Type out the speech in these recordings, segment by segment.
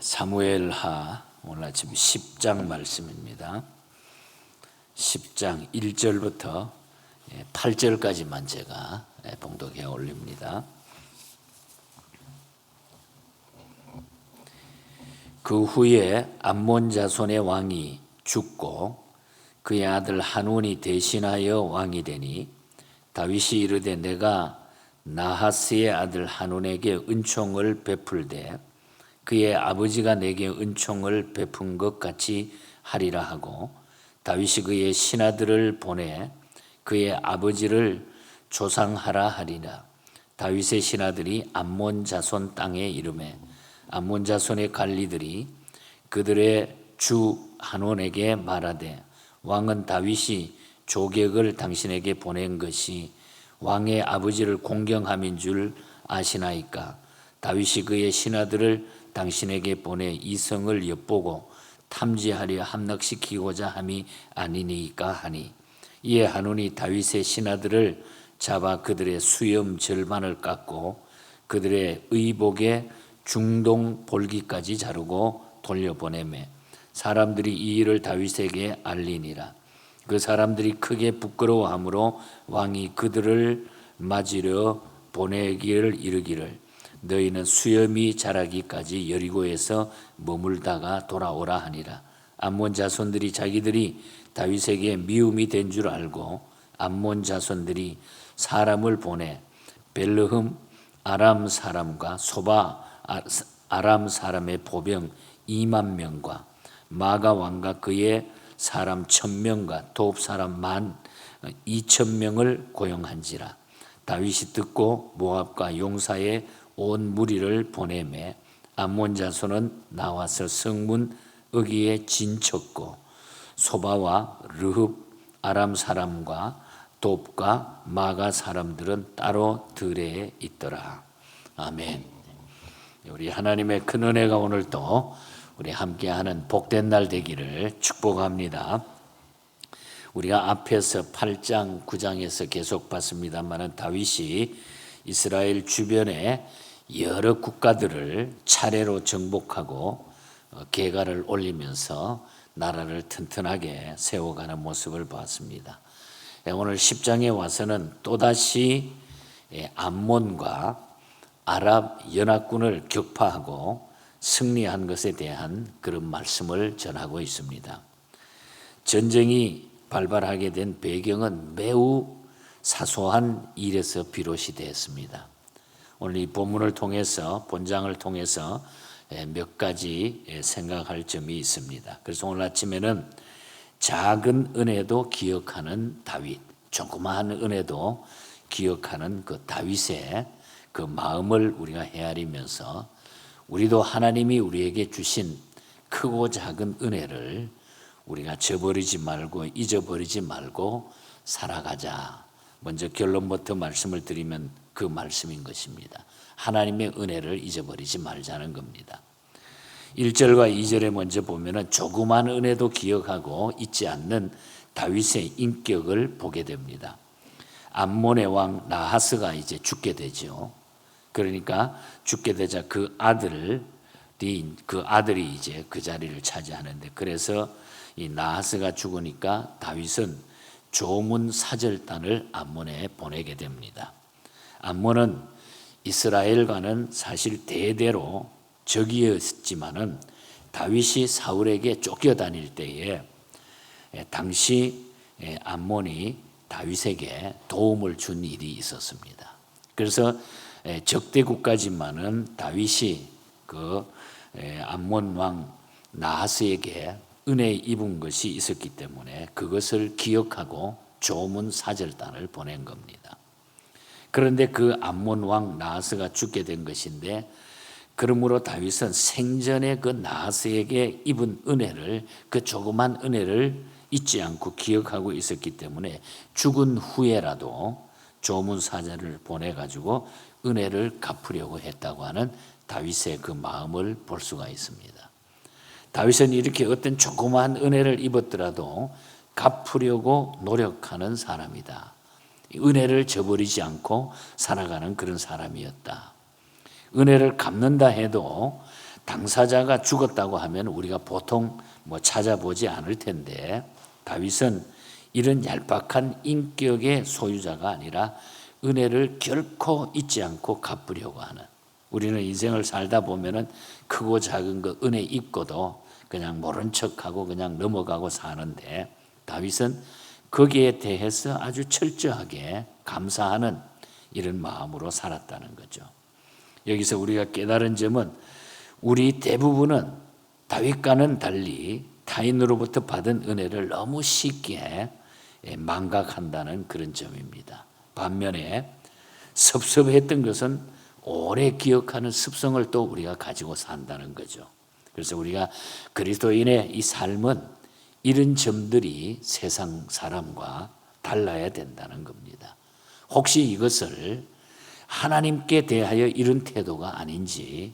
사무엘하 오늘 아침 10장 말씀입니다. 10장 1절부터 8절까지만 제가 봉독해 올립니다. 그 후에 암몬 자손의 왕이 죽고 그의 아들 한운이 대신하여 왕이 되니 다윗이 이르되 내가 나하스의 아들 한운에게 은총을 베풀되 그의 아버지가 내게 은총을 베푼 것 같이 하리라 하고 다윗이 그의 신하들을 보내 그의 아버지를 조상하라 하리라. 다윗의 신하들이 암몬 자손 땅에 이르매 암몬 자손의 관리들이 그들의 주 한온에게 말하되 왕은 다윗이 조객을 당신에게 보낸 것이 왕의 아버지를 공경함인 줄 아시나이까? 다윗이 그의 신하들을 당신에게 보내 이성을 엿보고 탐지하려 함락시키고자 함이 아니니까 하니, 이에 한운이 다윗의 신하들을 잡아 그들의 수염 절반을 깎고 그들의 의복에 중동 볼기까지 자르고 돌려보내매 사람들이 이 일을 다윗에게 알리니라. 그 사람들이 크게 부끄러워하므로 왕이 그들을 맞으려 보내기를 이르기를 너희는 수염이 자라기까지 여리고에서 머물다가 돌아오라 하니라. 암몬 자손들이 자기들이 다윗에게 미움이 된 줄 알고 암몬 자손들이 사람을 보내 벨르흠 아람 사람과 소바 아람 사람의 보병 2만 명과 마가 왕과 그의 사람 1000명과 돕 사람 12,000명을 고용한지라. 다윗이 듣고 모압과 용사의 온 무리를 보내매 암몬 자손은 나와서 성문 어귀에 진쳤고 소바와 르흡 아람 사람과 돕과 마가 사람들은 따로 들에 있더라. 아멘. 우리 하나님의 큰 은혜가 오늘 또 우리 함께하는 복된 날 되기를 축복합니다. 우리가 앞에서 8장 9장에서 계속 봤습니다만 다윗이 이스라엘 주변에 여러 국가들을 차례로 정복하고 계가를 올리면서 나라를 튼튼하게 세워가는 모습을 봤습니다. 오늘 10장에 와서는 또다시 암몬과 아랍 연합군을 격파하고 승리한 것에 대한 그런 말씀을 전하고 있습니다. 전쟁이 발발하게 된 배경은 매우 사소한 일에서 비롯이 되었습니다. 오늘 이 본문을 통해서 본장을 통해서 몇 가지 생각할 점이 있습니다. 그래서 오늘 아침에는 작은 은혜도 기억하는 다윗, 조그마한 은혜도 기억하는 그 다윗의 그 마음을 우리가 헤아리면서 우리도 하나님이 우리에게 주신 크고 작은 은혜를 우리가 저버리지 말고 잊어버리지 말고 살아가자. 먼저 결론부터 말씀을 드리면 그 말씀인 것입니다. 하나님의 은혜를 잊어버리지 말자는 겁니다. 1절과 2절에 먼저 보면은 조그만 은혜도 기억하고 잊지 않는 다윗의 인격을 보게 됩니다. 암몬의 왕 나하스가 이제 죽게 되죠. 그러니까 죽게 되자 그 아들이 이제 그 자리를 차지하는데, 그래서 이 나하스가 죽으니까 다윗은 조문 사절단을 암몬에 보내게 됩니다. 암몬은 이스라엘과는 사실 대대로 적이었지만은 다윗이 사울에게 쫓겨다닐 때에 당시 암몬이 다윗에게 도움을 준 일이 있었습니다. 그래서 적대국까지만은 다윗이 그 암몬 왕 나하스에게 은혜 입은 것이 있었기 때문에 그것을 기억하고 조문 사절단을 보낸 겁니다. 그런데 그 암몬 왕 나하스가 죽게 된 것인데, 그러므로 다윗은 생전에 그 나하스에게 입은 은혜를, 그 조그만 은혜를 잊지 않고 기억하고 있었기 때문에 죽은 후에라도 조문 사절을 보내가지고 은혜를 갚으려고 했다고 하는 다윗의 그 마음을 볼 수가 있습니다. 다윗은 이렇게 어떤 조그마한 은혜를 입었더라도 갚으려고 노력하는 사람이다. 은혜를 저버리지 않고 살아가는 그런 사람이었다. 은혜를 갚는다 해도 당사자가 죽었다고 하면 우리가 보통 찾아보지 않을 텐데, 다윗은 이런 얄팍한 인격의 소유자가 아니라 은혜를 결코 잊지 않고 갚으려고 하는, 우리는 인생을 살다 보면은 크고 작은 거 은혜 있고도 그냥 모른 척하고 그냥 넘어가고 사는데, 다윗은 거기에 대해서 아주 철저하게 감사하는 이런 마음으로 살았다는 거죠. 여기서 우리가 깨달은 점은, 우리 대부분은 다윗과는 달리 타인으로부터 받은 은혜를 너무 쉽게 망각한다는 그런 점입니다. 반면에 섭섭했던 것은 오래 기억하는 습성을 또 우리가 가지고 산다는 거죠. 그래서 우리가 그리스도인의 이 삶은 이런 점들이 세상 사람과 달라야 된다는 겁니다. 혹시 이것을 하나님께 대하여 이런 태도가 아닌지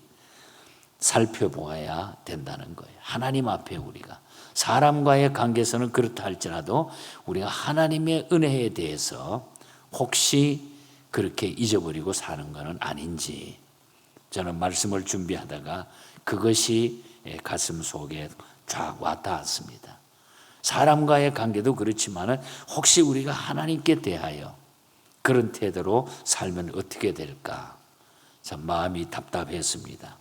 살펴보아야 된다는 거예요. 하나님 앞에 우리가 사람과의 관계에서는 그렇다 할지라도 우리가 하나님의 은혜에 대해서 혹시 그렇게 잊어버리고 사는 것은 아닌지, 저는 말씀을 준비하다가 그것이 가슴 속에 쫙 와닿았습니다. 사람과의 관계도 그렇지만 혹시 우리가 하나님께 대하여 그런 태도로 살면 어떻게 될까, 참 마음이 답답했습니다.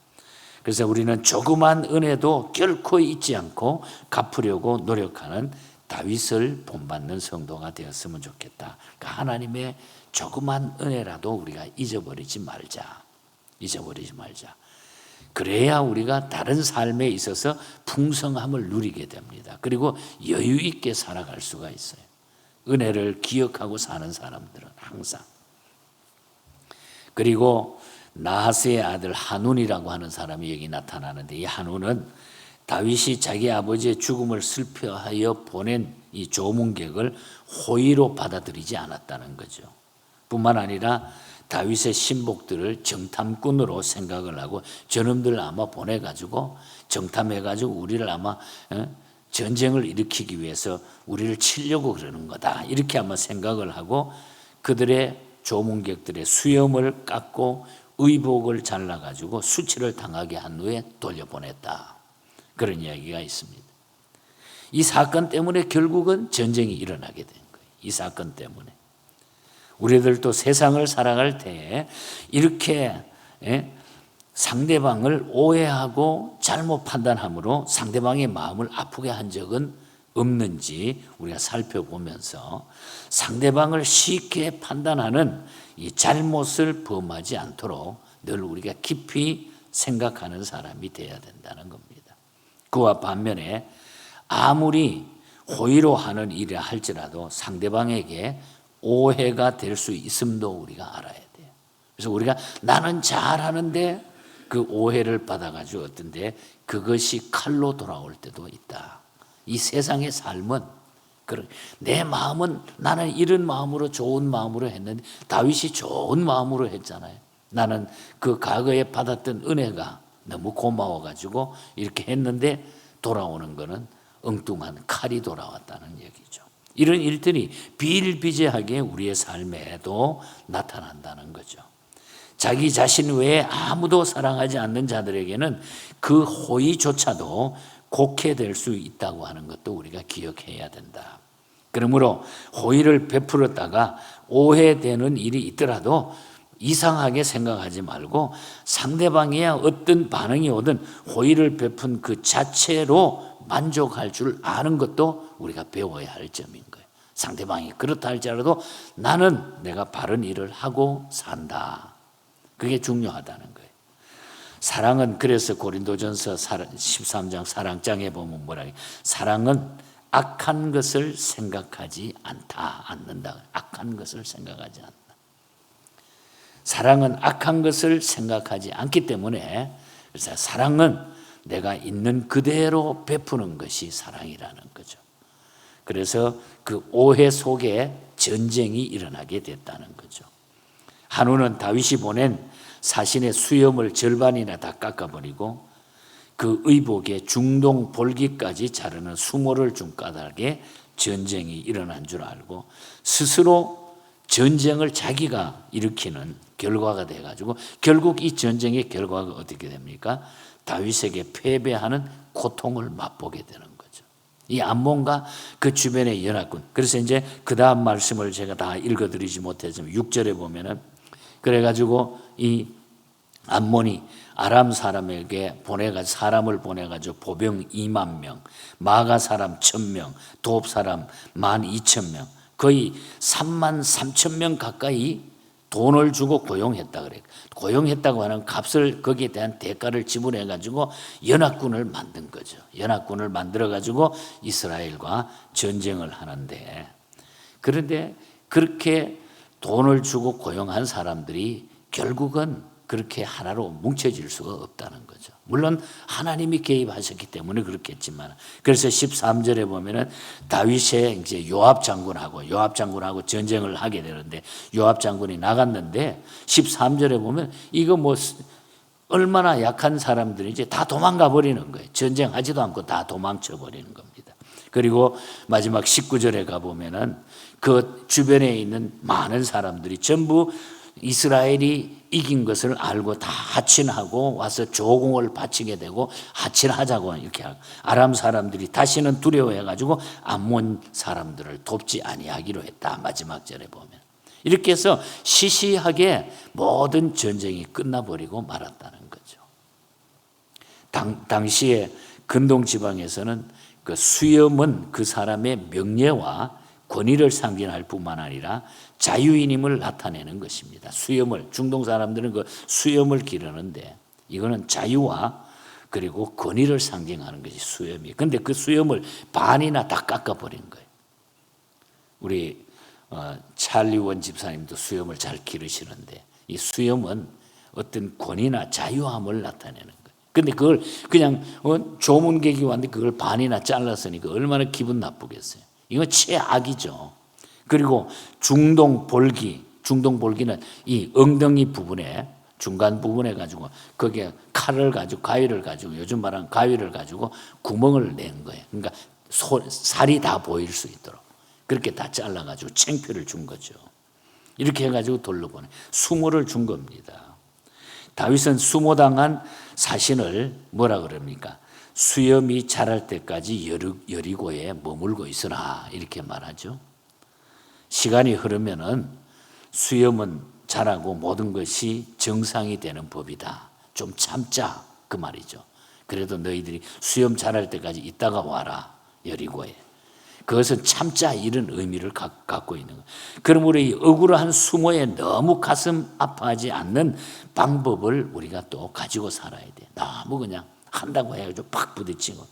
그래서 우리는 조그만 은혜도 결코 잊지 않고 갚으려고 노력하는 다윗을 본받는 성도가 되었으면 좋겠다. 그러니까 하나님의 조그만 은혜라도 우리가 잊어버리지 말자. 그래야 우리가 다른 삶에 있어서 풍성함을 누리게 됩니다. 그리고 여유 있게 살아갈 수가 있어요. 은혜를 기억하고 사는 사람들은 항상. 그리고 나하스의 아들 한운이라고 하는 사람이 여기 나타나는데, 이 한운은 다윗이 자기 아버지의 죽음을 슬퍼하여 보낸 이 조문객을 호의로 받아들이지 않았다는 거죠. 뿐만 아니라 다윗의 신복들을 정탐꾼으로 생각을 하고, 저놈들 아마 보내가지고 정탐해가지고 우리를 아마 전쟁을 일으키기 위해서 우리를 치려고 그러는 거다, 이렇게 아마 생각을 하고 그들의 조문객들의 수염을 깎고 의복을 잘라가지고 수치를 당하게 한 후에 돌려보냈다, 그런 이야기가 있습니다. 이 사건 때문에 결국은 전쟁이 일어나게 된 거예요. 이 사건 때문에 우리들도 세상을 살아갈 때 이렇게 상대방을 오해하고 잘못 판단함으로 상대방의 마음을 아프게 한 적은 없는지 우리가 살펴보면서 상대방을 쉽게 판단하는 이 잘못을 범하지 않도록 늘 우리가 깊이 생각하는 사람이 되어야 된다는 겁니다. 그와 반면에 아무리 호의로 하는 일이라 할지라도 상대방에게 오해가 될 수 있음도 우리가 알아야 돼요. 그래서 우리가 나는 잘하는데 그 오해를 받아가지고 어떤데 그것이 칼로 돌아올 때도 있다. 이 세상의 삶은 내 마음은 나는 이런 마음으로 좋은 마음으로 했는데 다윗이 좋은 마음으로 했잖아요. 나는 그 과거에 받았던 은혜가 너무 고마워가지고 이렇게 했는데 돌아오는 거는 엉뚱한 칼이 돌아왔다는 얘기죠. 이런 일들이 비일비재하게 우리의 삶에도 나타난다는 거죠. 자기 자신 외에 아무도 사랑하지 않는 자들에게는 그 호의조차도 곡해될 수 있다고 하는 것도 우리가 기억해야 된다. 그러므로 호의를 베풀었다가 오해되는 일이 있더라도 이상하게 생각하지 말고 상대방이 어떤 반응이 오든 호의를 베푼 그 자체로 만족할 줄 아는 것도 우리가 배워야 할 점인 거예요. 상대방이 그렇다 할지라도 나는 내가 바른 일을 하고 산다. 그게 중요하다는 거예요. 사랑은 그래서 고린도전서 13장 사랑장에 보면 뭐라 해요? 사랑은 악한 것을 생각하지 않는다. 악한 것을 생각하지 않는다. 사랑은 악한 것을 생각하지 않기 때문에, 그래서 사랑은 내가 있는 그대로 베푸는 것이 사랑이라는 거죠. 그래서 그 오해 속에 전쟁이 일어나게 됐다는 거죠. 한우는 다윗이 보낸 사신의 수염을 절반이나 다 깎아버리고 그 의복에 중동 볼기까지 자르는 수모를 준 까닭에 전쟁이 일어난 줄 알고 스스로 전쟁을 자기가 일으키는 결과가 돼가지고 결국 이 전쟁의 결과가 어떻게 됩니까? 다윗에게 패배하는 고통을 맛보게 되는 거죠. 이 암몬과 그 주변의 연합군. 그래서 이제 그 다음 말씀을 제가 다 읽어드리지 못했지만 6절에 보면은 그래가지고 이 암몬이 아람 사람에게 사람을 보내가지고 보병 2만 명, 마가 사람 1,000명, 도읍 사람 12,000명, 거의 3만 3천 명 가까이 돈을 주고 고용했다 그래요. 고용했다고 하는 값을 거기에 대한 대가를 지불해 가지고 연합군을 만든 거죠. 연합군을 만들어 가지고 이스라엘과 전쟁을 하는데, 그런데 그렇게 돈을 주고 고용한 사람들이 결국은 그렇게 하나로 뭉쳐질 수가 없다는 거죠. 물론 하나님이 개입하셨기 때문에 그렇겠지만, 그래서 13절에 보면은 다윗의 이제 요압 장군하고 전쟁을 하게 되는데, 요압 장군이 나갔는데 13절에 보면 이거 뭐 얼마나 약한 사람들인지 다 도망가 버리는 거예요. 전쟁하지도 않고 다 도망쳐 버리는 겁니다. 그리고 마지막 19절에 가 보면은 그 주변에 있는 많은 사람들이 전부 이스라엘이 이긴 것을 알고 다 하친하고 와서 조공을 바치게 되고 하친하자고 이렇게 하고, 아람 사람들이 다시는 두려워해가지고 암몬 사람들을 돕지 아니하기로 했다. 마지막 절에 보면 이렇게 해서 시시하게 모든 전쟁이 끝나버리고 말았다는 거죠. 당시에 근동 지방에서는 그 수염은 그 사람의 명예와 권위를 상징할 뿐만 아니라 자유인임을 나타내는 것입니다. 수염을, 중동 사람들은 그 수염을 기르는데 이거는 자유와 그리고 권위를 상징하는 것이 수염이에요. 그런데 그 수염을 반이나 다 깎아버린 거예요. 우리 찰리원 집사님도 수염을 잘 기르시는데 이 수염은 어떤 권위나 자유함을 나타내는 거예요. 근데 그걸 그냥 조문객이 왔는데 그걸 반이나 잘랐으니까 얼마나 기분 나쁘겠어요. 이건 최악이죠. 그리고 중동 볼기는 이 엉덩이 부분에 중간 부분에 가지고 거기에 가위를 가지고 요즘 말하는 가위를 가지고 구멍을 낸 거예요. 그러니까 살이 다 보일 수 있도록 그렇게 다 잘라가지고 창피를 준 거죠. 이렇게 해가지고 돌로 보내 수모를 준 겁니다. 다윗은 수모당한 사신을 뭐라 그럽니까? 수염이 자랄 때까지 여리고에 머물고 있으라 이렇게 말하죠. 시간이 흐르면은 수염은 자라고 모든 것이 정상이 되는 법이다. 좀 참자 그 말이죠. 그래도 너희들이 수염 자랄 때까지 있다가 와라 여리고에. 그것은 참자 이런 의미를 갖고 있는 거예요. 그러므로 이 억울한 수모에 너무 가슴 아파하지 않는 방법을 우리가 또 가지고 살아야 돼. 너무 그냥 한다고 해가지고 팍 부딪히고,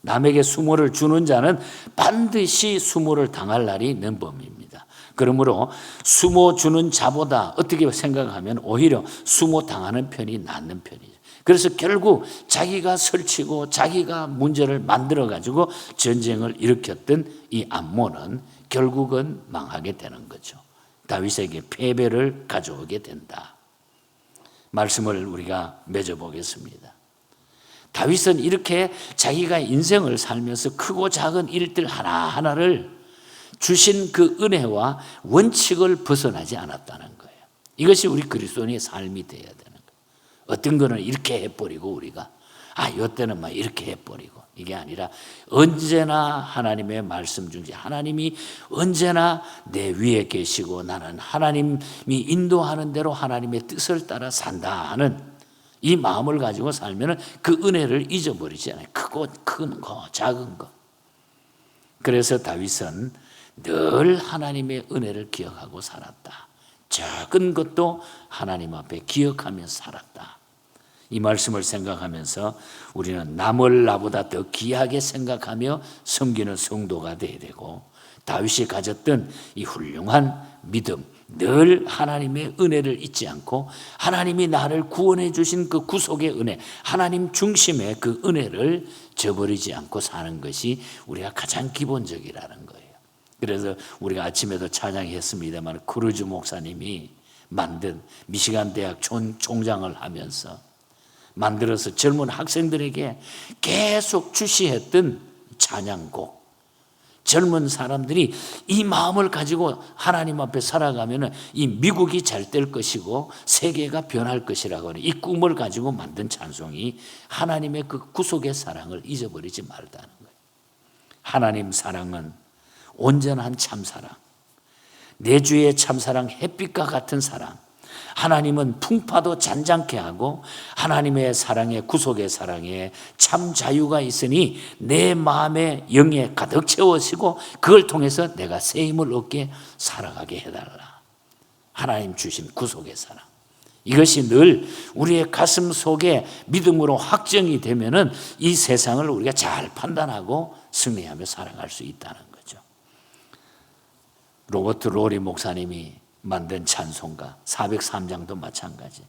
남에게 수모를 주는 자는 반드시 수모를 당할 날이 있는 법입니다. 그러므로 수모 주는 자보다 어떻게 생각하면 오히려 수모 당하는 편이 낫는 편이죠. 그래서 결국 자기가 설치고 자기가 문제를 만들어 가지고 전쟁을 일으켰던 이 암몬은 결국은 망하게 되는 거죠. 다윗에게 패배를 가져오게 된다. 말씀을 우리가 맺어보겠습니다. 다윗은 이렇게 자기가 인생을 살면서 크고 작은 일들 하나하나를 주신 그 은혜와 원칙을 벗어나지 않았다는 거예요. 이것이 우리 그리스도인의 삶이 되어야 되는 거예요. 어떤 거는 이렇게 해버리고 우리가 이때는 막 이렇게 해버리고, 이게 아니라 언제나 하나님의 말씀 중에 하나님이 언제나 내 위에 계시고 나는 하나님이 인도하는 대로 하나님의 뜻을 따라 산다 하는 이 마음을 가지고 살면 그 은혜를 잊어버리지 않아요. 큰 거, 작은 거. 그래서 다윗은 늘 하나님의 은혜를 기억하고 살았다. 작은 것도 하나님 앞에 기억하며 살았다. 이 말씀을 생각하면서 우리는 남을 나보다 더 귀하게 생각하며 섬기는 성도가 되어야 되고, 다윗이 가졌던 이 훌륭한 믿음, 늘 하나님의 은혜를 잊지 않고 하나님이 나를 구원해 주신 그 구속의 은혜, 하나님 중심의 그 은혜를 저버리지 않고 사는 것이 우리가 가장 기본적이라는 거예요. 그래서 우리가 아침에도 찬양했습니다만 크루즈 목사님이 만든 미시간 대학 총장을 하면서 만들어서 젊은 학생들에게 계속 주시했던 찬양곡, 젊은 사람들이 이 마음을 가지고 하나님 앞에 살아가면 이 미국이 잘 될 것이고 세계가 변할 것이라고 하는 이 꿈을 가지고 만든 찬송이 하나님의 그 구속의 사랑을 잊어버리지 말다는 거예요. 하나님 사랑은 온전한 참사랑, 내주의 참사랑, 햇빛과 같은 사랑. 하나님은 풍파도 잔잔케 하고 하나님의 사랑에, 구속의 사랑에 참 자유가 있으니 내 마음의 영에 가득 채워지고 그걸 통해서 내가 새 힘을 얻게 살아가게 해달라. 하나님 주신 구속의 사랑, 이것이 늘 우리의 가슴 속에 믿음으로 확정이 되면은 이 세상을 우리가 잘 판단하고 승리하며 살아갈 수 있다는 거죠. 로버트 로리 목사님이 만든 찬송가 403장도 마찬가지.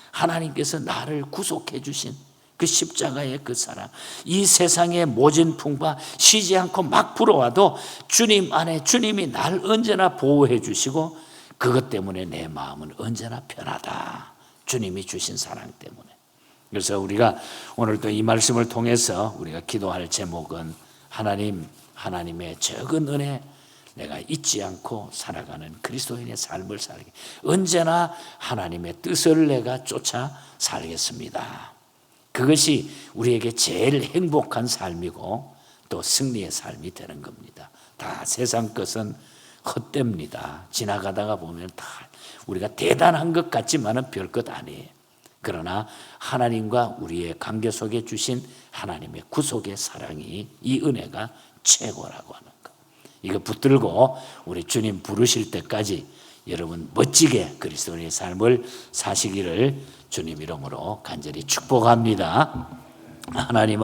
하나님께서 나를 구속해 주신 그 십자가의 그 사랑, 이 세상의 모진 풍파 쉬지 않고 막 불어와도 주님 안에 주님이 날 언제나 보호해 주시고 그것 때문에 내 마음은 언제나 편하다. 주님이 주신 사랑 때문에. 그래서 우리가 오늘 또 이 말씀을 통해서 우리가 기도할 제목은 하나님의 적은 은혜, 내가 잊지 않고 살아가는 그리스도인의 삶을 살게, 언제나 하나님의 뜻을 내가 쫓아 살겠습니다. 그것이 우리에게 제일 행복한 삶이고 또 승리의 삶이 되는 겁니다. 다 세상 것은 헛됩니다. 지나가다가 보면 다 우리가 대단한 것 같지만은 별것 아니에요. 그러나 하나님과 우리의 관계 속에 주신 하나님의 구속의 사랑이, 이 은혜가 최고라고 하는 것. 이거 붙들고 우리 주님 부르실 때까지 여러분 멋지게 그리스도인의 삶을 사시기를 주님 이름으로 간절히 축복합니다. 하나님